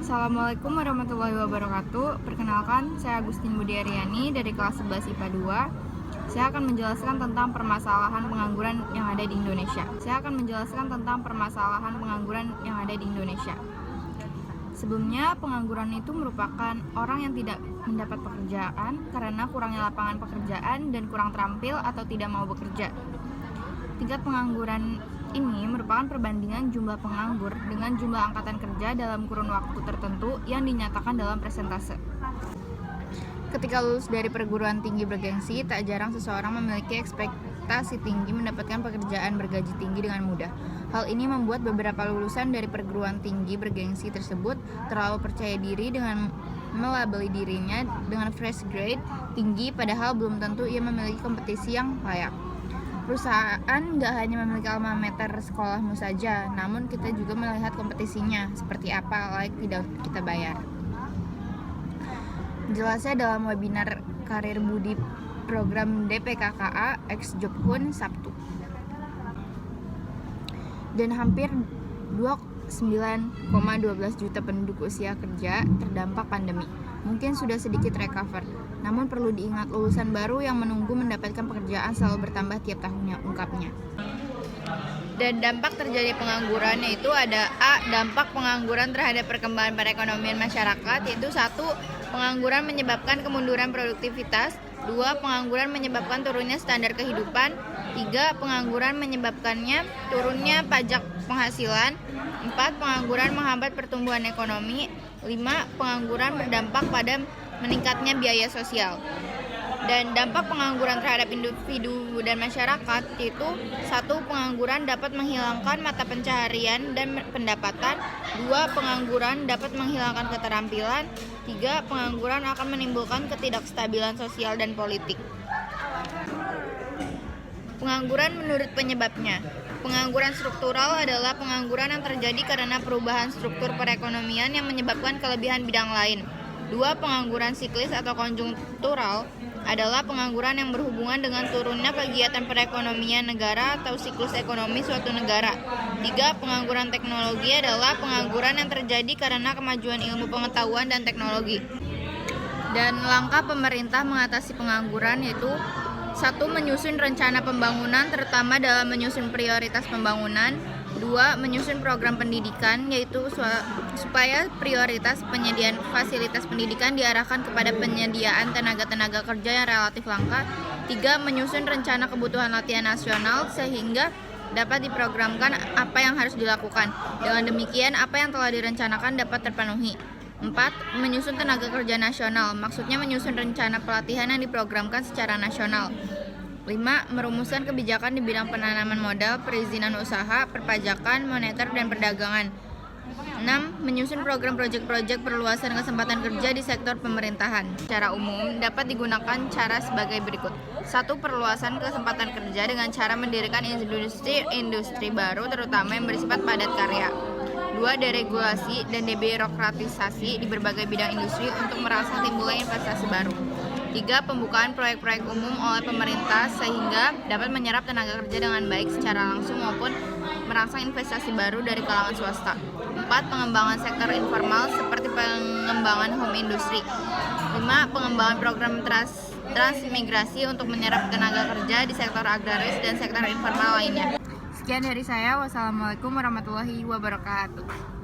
Assalamualaikum warahmatullahi wabarakatuh. Perkenalkan, saya Agustin Budi Aryani dari kelas 11 IPA 2. Saya akan menjelaskan tentang permasalahan pengangguran yang ada di Indonesia. Sebelumnya, pengangguran itu merupakan orang yang tidak mendapat pekerjaan karena kurangnya lapangan pekerjaan dan kurang terampil atau tidak mau bekerja. Tingkat pengangguran ini merupakan perbandingan jumlah penganggur dengan jumlah angkatan kerja dalam kurun waktu tertentu yang dinyatakan dalam persentase. Ketika lulus dari perguruan tinggi bergengsi, tak jarang seseorang memiliki ekspektasi tinggi mendapatkan pekerjaan bergaji tinggi dengan mudah. Hal ini membuat beberapa lulusan dari perguruan tinggi bergengsi tersebut terlalu percaya diri dengan melabeli dirinya dengan fresh grade tinggi, padahal belum tentu ia memiliki kompetisi yang layak. Perusahaan nggak hanya memiliki alma mater sekolahmu saja, namun kita juga melihat kompetisinya seperti apa, layak tidak kita bayar. Jelasnya dalam webinar Karir Budi program DPKKA X Jobhun Sabtu. Dan hampir 29,12 juta penduduk usia kerja terdampak pandemi. Mungkin sudah sedikit recover, namun perlu diingat lulusan baru yang menunggu mendapatkan pekerjaan selalu bertambah tiap tahunnya, ungkapnya. Dan dampak terjadi pengangguran yaitu ada A. Dampak pengangguran terhadap perkembangan perekonomian masyarakat, yaitu 1. Pengangguran menyebabkan kemunduran produktivitas. 2. Pengangguran menyebabkan turunnya standar kehidupan. 3. Pengangguran menyebabkannya turunnya pajak penghasilan. 4. Pengangguran menghambat pertumbuhan ekonomi. 5. Pengangguran berdampak pada meningkatnya biaya sosial. Dan dampak pengangguran terhadap individu dan masyarakat yaitu 1. Pengangguran dapat menghilangkan mata pencaharian dan pendapatan. 2. Pengangguran dapat menghilangkan keterampilan. 3. Pengangguran akan menimbulkan ketidakstabilan sosial dan politik. Pengangguran menurut penyebabnya. Pengangguran struktural adalah pengangguran yang terjadi karena perubahan struktur perekonomian yang menyebabkan kelebihan bidang lain. 2. Pengangguran siklis atau konjungtural adalah pengangguran yang berhubungan dengan turunnya kegiatan perekonomian negara atau siklus ekonomi suatu negara. 3. Pengangguran teknologi adalah pengangguran yang terjadi karena kemajuan ilmu pengetahuan dan teknologi. Dan langkah pemerintah mengatasi pengangguran yaitu 1. Menyusun rencana pembangunan terutama dalam menyusun prioritas pembangunan. 2. Menyusun program pendidikan yaitu supaya prioritas penyediaan fasilitas pendidikan diarahkan kepada penyediaan tenaga-tenaga kerja yang relatif langka. 3. Menyusun rencana kebutuhan latihan nasional sehingga dapat diprogramkan apa yang harus dilakukan. Dengan demikian apa yang telah direncanakan dapat terpenuhi. 4. Menyusun tenaga kerja nasional, maksudnya menyusun rencana pelatihan yang diprogramkan secara nasional. 5. Merumuskan kebijakan di bidang penanaman modal, perizinan usaha, perpajakan, moneter, dan perdagangan. 6. Menyusun program proyek-proyek perluasan kesempatan kerja di sektor pemerintahan. Secara umum dapat digunakan cara sebagai berikut. 1. Perluasan kesempatan kerja dengan cara mendirikan industri baru terutama yang bersifat padat karya. 2. Deregulasi dan debirokratisasi di berbagai bidang industri untuk merangsang timbulnya investasi baru. 3. Pembukaan proyek-proyek umum oleh pemerintah sehingga dapat menyerap tenaga kerja dengan baik secara langsung maupun merangsang investasi baru dari kalangan swasta. 4. Pengembangan sektor informal seperti pengembangan home industry. 5. Pengembangan program transmigrasi untuk menyerap tenaga kerja di sektor agraris dan sektor informal lainnya. Sekian dari saya. Wassalamualaikum warahmatullahi wabarakatuh.